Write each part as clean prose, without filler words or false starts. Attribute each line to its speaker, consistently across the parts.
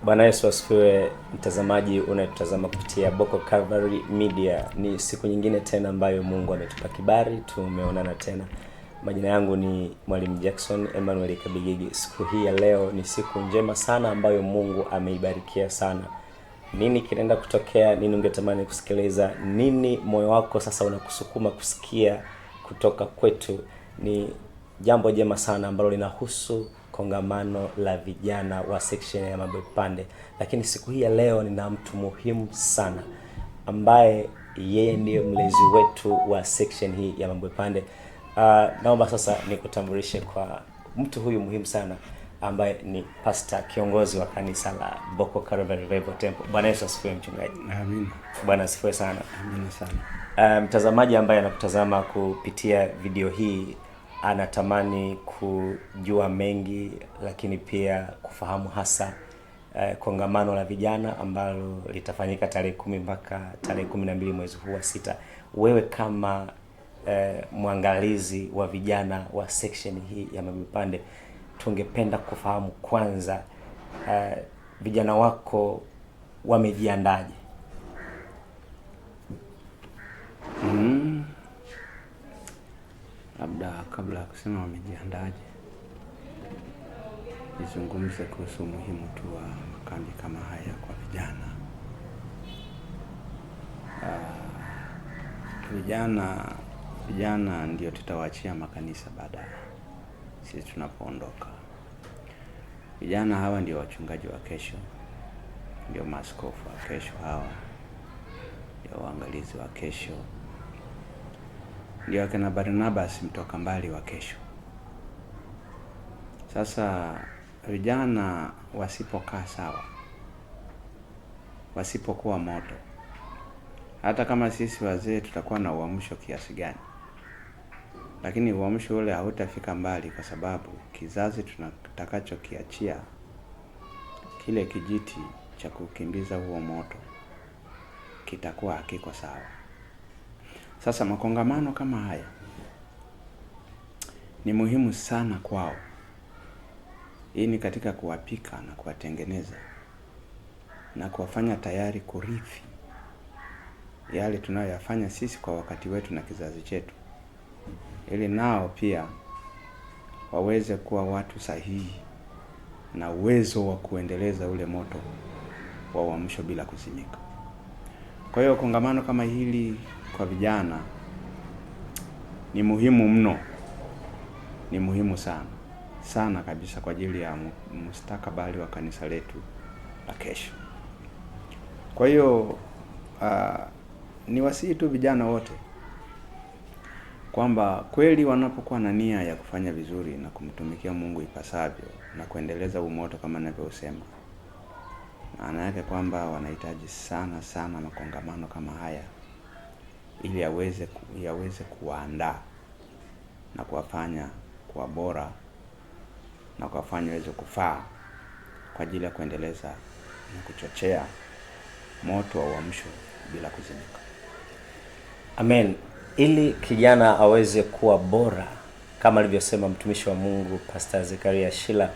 Speaker 1: Bwana Yesu asifiwe. Mtazamaji unayetazama kupitia Boko Calvary Media, ni siku nyingine tena ambayo Mungu ametupa kibali, tumeonana tena. Majina yangu ni Mwalimu Jackson Emmanuel Kabigigi. Siku hii ya leo ni siku njema sana ambayo Mungu ameibarikia sana. Nini kinaenda kutokea? Nini ungetamani kusikiliza? Nini moyo wako sasa unakusukuma kusikia kutoka kwetu? Ni jambo jema sana ambalo linahusu kongamano la vijana wa section ya Mabwepande. Lakini siku hii ya leo nina mtu muhimu sana ambaye yeye ndiye mlezi wetu wa section hii ya Mabwepande. Naomba sasa nikutambulishe kwa mtu huyu muhimu sana ambaye ni pastor kiongozi wa kanisa la Boko Calvary Revival Temple. Bwana Yesu asifiwe mchungaji.
Speaker 2: Amen.
Speaker 1: Bwana asifiwe sana.
Speaker 2: Amen sana.
Speaker 1: Mtazamaji ambaye anakutazama kupitia video hii anatamani kujua mengi, lakini pia kufahamu hasa kongamano la vijana ambalo litafanyika tarehe 10 mpaka tarehe 12 mwezi huu wa 6. Wewe kama mwangalizi wa vijana wa section hii ya Mabwepande, tungependa kufahamu kwanza vijana wako wamejiandaje?
Speaker 2: Labda kabla ya kusema wamejiandaje, nizungumze kuhusu umuhimu tu wa makambi kama haya kwa vijana. Vijana ndio tutawaachia makanisa baadaye sisi tunapoondoka. Vijana hawa ndio wachungaji wa kesho, ndio maaskofu wa kesho, hawa ndio waangalizi wa kesho, ndio akina Barnabas mtoka mbali wa kesho. Sasa vijana wasipokaa sawa, wasipokuwa moto, hata kama sisi wazee tutakuwa na uamsho kiasi gani, lakini uamsho ule hautafika mbali, kwa sababu kizazi tutakachokiachia, kile kijiti cha kukimbiza huo moto kitakuwa hakiko sawa. Sasa makongamano kama haya ni muhimu sana kwao. Hii ni katika kuwapika na kuwatengeneza na kuwafanya tayari kurithi yale tunayoyafanya sisi kwa wakati wetu na kizazi chetu, ili nao pia waweze kuwa watu sahihi na uwezo wa kuendeleza ule moto wa uamsho bila kuzimika. Kwa hiyo kongamano kama hili kwa vijana ni muhimu mno, ni muhimu sana kabisa kwa ajili ya mustakabali wa kanisa letu la kesho. Kwa hiyo ni wasihi tu vijana wote kwamba kweli wanapokuwa na nia ya kufanya vizuri na kumtumikia Mungu ipasavyo na kuendeleza umoto kama ninavyosema, maana yake kwamba wanahitaji sana makongamano kama haya, ili yaweze kuwaandaa na kuwafanya kuwa bora na kuwafanya waweze kufaa kwa ajili ya kuendeleza na kuchochea moto wa uamsho bila kuzimika.
Speaker 1: Amen. Ili kijana aweze kuwa bora, kama alivyosema mtumishi wa Mungu Pastor Zekaria Shila,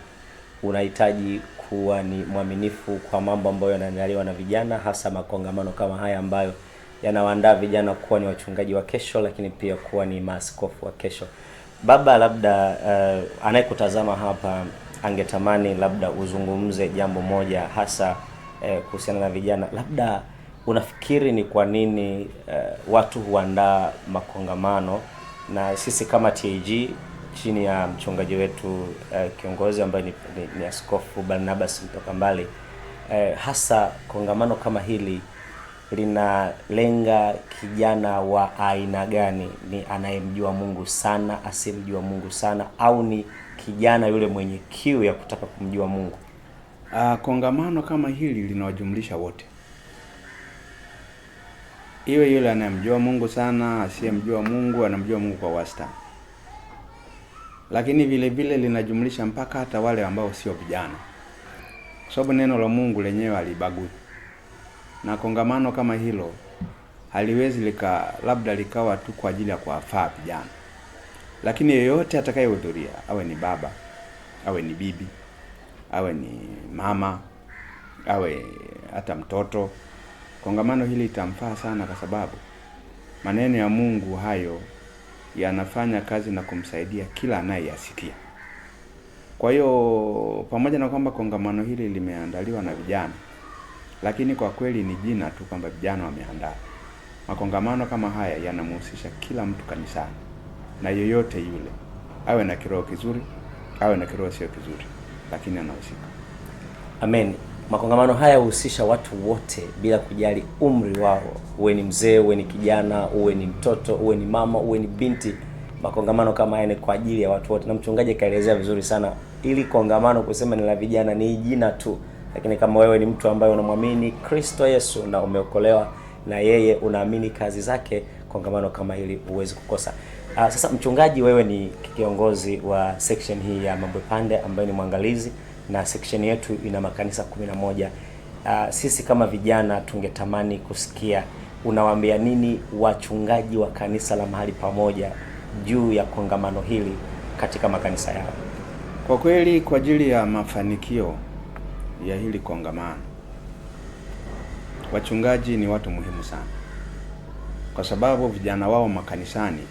Speaker 1: unahitaji kuwa ni mwaminifu kwa mambo ambayo yanaandaliwa na vijana, hasa makongamano kama haya ambayo yanawaandaa vijana kuwa ni wachungaji wa kesho, lakini pia kuwa ni maaskofu wa kesho. Baba, labda anayekutazama hapa angetamani labda uzungumze jambo moja hasa kuhusiana na vijana. Labda unafikiri ni kwa nini watu huandaa makongamano, na sisi kama TAG chini ya mchungaji wetu kiongozi ambaye ni Askofu Barnabas mtoka mbali, hasa kongamano kama hili linalenga kijana wa aina gani? Ni anayemjua Mungu sana, asiyemjua Mungu sana, au ni kijana yule mwenye kiu ya kutaka kumjua Mungu?
Speaker 2: Kongamano kama hili linawajumlisha wote, iwe yule anayemjua Mungu sana, asiyemjua Mungu, anamjua Mungu kwa wastani. Lakini vile vile linajumlisha mpaka hata wale ambao sio vijana, kwa sababu neno la Mungu lenyewe halibagui. Na kongamano kama hilo haliwezi labda likawa tu kwa ajili ya kuwafaa vijana, lakini yeyote atakayehudhuria, awe ni baba, awe ni bibi, awe ni mama, awe hata mtoto. Kongamano hili litamfaa sana kwa sababu maneno ya Mungu hayo yanafanya kazi na kumsaidia kila anayeyasikia. Kwa hiyo pamoja na kwamba kongamano hili limeandaliwa na vijana, lakini kwa kweli ni jina tu kwamba vijana wameandaa. Makongamano kama haya yanamhusisha kila mtu kanisani, na yoyote yule, awe na kiroho kizuri, awe na kiroho sio kizuri, lakini anahusika.
Speaker 1: Amen. Makongamano haya huhusisha watu wote bila kujali umri wao. Uwe ni mzee, uwe ni kijana, uwe ni mtoto, uwe ni mama, uwe ni binti. Makongamano kama haya ni kwa ajili ya watu wote, na mchungaji kaelezea vizuri sana. Ili kongamano kusema ni la vijana ni jina tu, lakini kama wewe ni mtu ambaye unamwamini Kristo Yesu na umeokolewa na yeye, unaamini kazi zake, kongamano kama hili huwezi kukosa. Sasa mchungaji, wewe ni kiongozi wa section hii ya Mabwepande ambayo ni mwangalizi, na section yetu ina makanisa 11. Sisi kama vijana tungetamani kusikia unawaambia nini wachungaji wa kanisa la Mahali Pamoja juu ya kongamano hili katika makanisa yao.
Speaker 2: Kwa kweli, kwa ajili ya mafanikio ya hili kongamano, wachungaji ni watu muhimu sana, kwa sababu vijana wao makanisani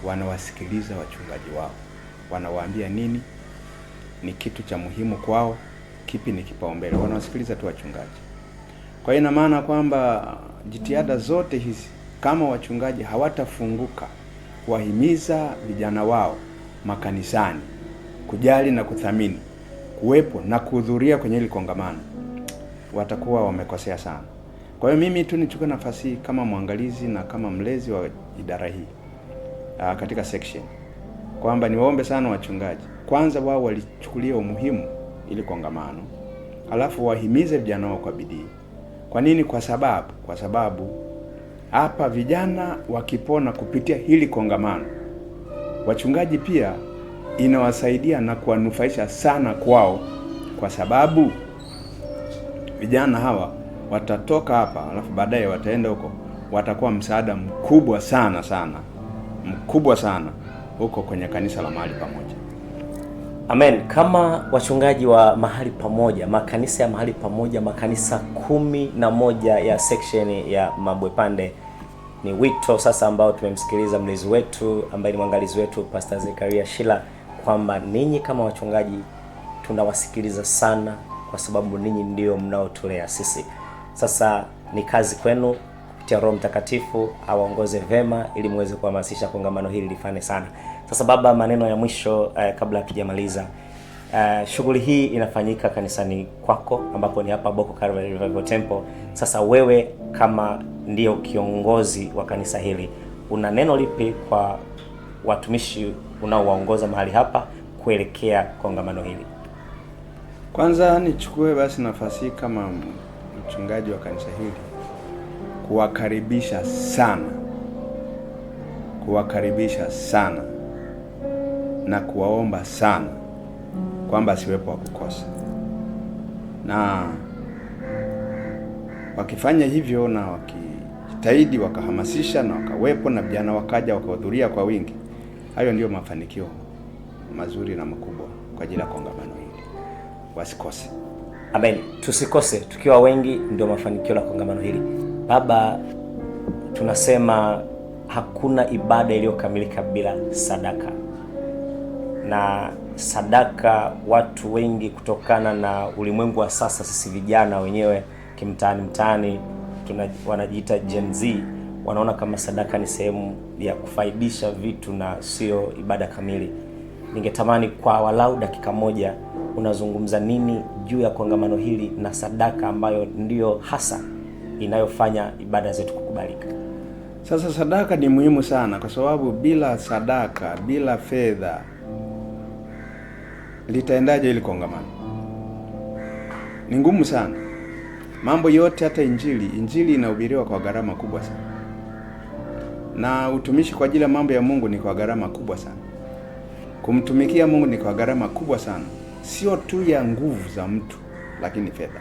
Speaker 2: wanawasikiliza wachungaji wao, wanawaambia nini ni kitu cha muhimu kwao, kipi ni kipaumbele, wanawasikiliza tu wachungaji. Kwa hiyo ina maana kwamba jitihada zote hizi, kama wachungaji hawatafunguka kuwahimiza vijana wao makanisani kujali na kuthamini kuwepo na kuhudhuria kwenye hili kongamano, watakuwa wamekosea sana. Kwa hiyo mimi tu nichukue nafasi kama mwangalizi na kama mlezi wa idara hii katika section, kwamba niwaombe sana wachungaji, kwanza wao walichukulia umuhimu ili kongamano, alafu wahimize vijana wao kwa bidii. Kwa nini? Kwa sababu hapa vijana wakipona kupitia hili kongamano, wachungaji pia inawasaidia na kuwanufaisha sana kwao, kwa sababu vijana hawa watatoka hapa, alafu baadaye wataenda huko, watakuwa msaada mkubwa sana huko kwenye kanisa la Mahali Pamoja.
Speaker 1: Amen. Kama wachungaji wa Mahali Pamoja, makanisa ya Mahali Pamoja, makanisa 11 ya section ya Mabwepande, ni wito sasa ambao tumemsikiliza mlezi wetu ambaye ni mwangalizi wetu Pastor Zekaria Shila, kwamba ninyi kama wachungaji tunawasikiliza sana, kwa sababu ninyi ndio mnaotulea sisi. Sasa ni kazi kwenu kupitia Roho Mtakatifu awaongoze vema ili muweze kuhamasisha kongamano hili lifane sana. Sasa baba, maneno ya mwisho kabla hatujamaliza. Shughuli hii inafanyika kanisani kwako ambapo ni hapa Boko Calvary Revival Temple. Sasa wewe kama ndio kiongozi wa kanisa hili, una neno lipi kwa watumishi unaowaongoza mahali hapa kuelekea kongamano hili?
Speaker 2: Kwanza nichukue basi nafasi kama mchungaji wa kanisa hili kuwakaribisha sana na kuwaomba sana kwamba asiwepo wa kukosa, na wakifanya hivyo na wakijitahidi wakahamasisha na wakawepo na vijana wakaja wakahudhuria kwa wingi, hayo ndio mafanikio mazuri na makubwa kwa ajili ya kongamano hili. Wasikose.
Speaker 1: Amen. Tusikose, tukiwa wengi ndio mafanikio la kongamano hili. Baba, tunasema hakuna ibada iliyokamilika bila sadaka. Na sadaka, watu wengi kutokana na ulimwengu wa sasa, sisi vijana wenyewe mtaani wanajiita Gen Z, wanaona kama sadaka ni sehemu ya kufaidisha vitu na sio ibada kamili. Ningetamani kwa walau dakika moja unazungumza nini juu ya kongamano hili na sadaka ambayo ndiyo hasa inayofanya ibada zetu kukubalika.
Speaker 2: Sasa sadaka ni muhimu sana, kwa sababu bila sadaka, bila fedha, litaendaje ili kongamano? Ni ngumu sana. Mambo yote, hata injili inahubiriwa kwa gharama kubwa sana, na utumishi kwa ajili ya mambo ya Mungu ni kwa gharama kubwa sana. Kumtumikia Mungu ni kwa gharama kubwa sana, sio tu ya nguvu za mtu, lakini fedha.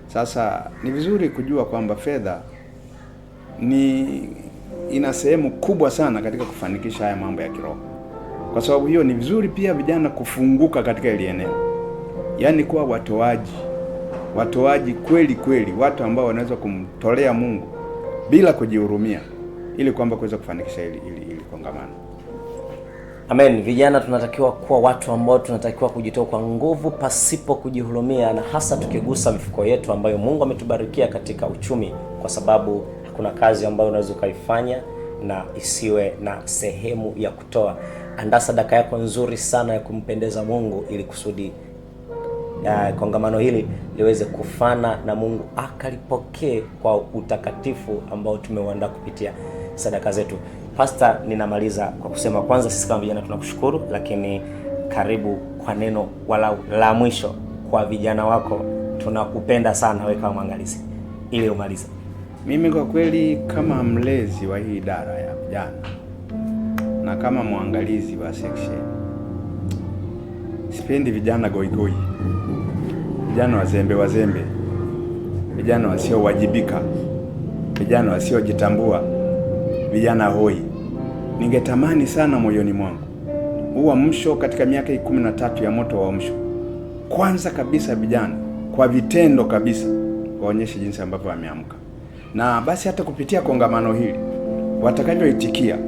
Speaker 2: Sasa ni vizuri kujua kwamba fedha ina sehemu kubwa sana katika kufanikisha haya mambo ya kiroho. Kwa sababu hiyo ni vizuri pia vijana kufunguka katika ile eneo, yaani kuwa watoaji watoaji kweli kweli, watu ambao wanaweza kumtolea Mungu bila kujihurumia, ili kwamba kuweza kufanikisha ili kongamano.
Speaker 1: Amen. Vijana tunatakiwa kuwa watu ambao tunatakiwa kujitoa kwa nguvu pasipo kujihurumia, na hasa tukigusa mifuko yetu ambayo Mungu ametubarikia katika uchumi, kwa sababu hakuna kazi ambayo unaweza kuifanya na isiwe na sehemu ya kutoa. Andaa sadaka yako nzuri sana ya kumpendeza Mungu, ili kusudi kongamano hili liweze kufana na Mungu akalipokee kwa utakatifu ambao tumeuandaa kupitia sadaka zetu. Pastor, ninamaliza kwa kusema kwanza, sisi kama vijana tunakushukuru, lakini karibu kwa neno wala la mwisho kwa vijana wako. Tunakupenda sana wewe kama mwangalizi, ili umalize.
Speaker 2: Mimi kwa kweli kama mlezi wa hii idara ya vijana na kama mwangalizi wa section, sipendi vijana goigoi, vijana wazembe, vijana wasiowajibika, vijana wasiojitambua, vijana hoi. Ningetamani sana moyoni mwangu uamsho katika miaka 13 ya moto wa uamsho, kwanza kabisa vijana kwa vitendo kabisa waonyeshe jinsi ambavyo wameamka, na basi hata kupitia kongamano hili watakavyoitikia,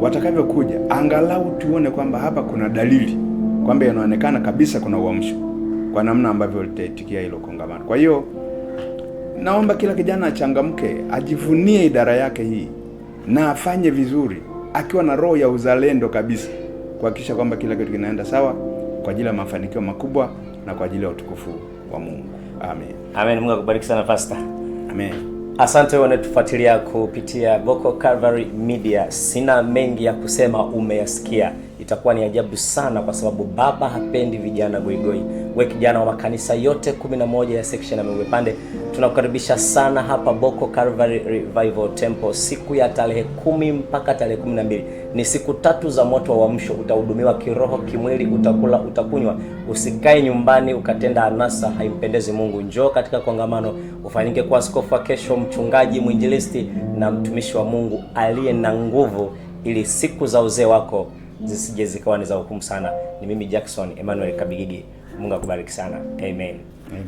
Speaker 2: watakavyokuja, angalau tuone kwamba hapa kuna dalili kwamba inaonekana kabisa kuna uamsho kwa namna ambavyo litaitikia hilo kongamano. Kwa hiyo naomba kila kijana achangamke, ajivunie idara yake hii na afanye vizuri akiwa na roho ya uzalendo kabisa, kuhakikisha kwamba kila kitu kinaenda sawa kwa ajili ya mafanikio makubwa na kwa ajili ya utukufu wa Mungu. Amen.
Speaker 1: Amen. Mungu akubariki sana Pastor.
Speaker 2: Amen.
Speaker 1: Asante wewe unatufuatilia kupitia Boko Calvary Media. Sina mengi ya kusema, umeyasikia. Itakuwa ni ajabu sana kwa sababu Baba hapendi vijana goigoi. Wewe kijana wa makanisa yote 11 ya section ya Mwepande, tunakukaribisha sana hapa Boko Calvary Revival Temple siku ya tarehe 10 mpaka tarehe 12. Ni siku 3 za moto wa uamsho. Utahudumiwa kiroho, kimwili, utakula, utakunywa. Usikae nyumbani ukatenda anasa, haimpendezi Mungu. Njoo katika kongamano, ufanyike kwa askofu wa kesho, mchungaji, mwinjilisti na mtumishi wa Mungu aliye na nguvu, ili siku za uzee wako zisije zikawa ni za hukumu sana. Ni mimi Jackson Emmanuel Kabigigi. Mungu akubariki sana. Amen.
Speaker 2: Amen.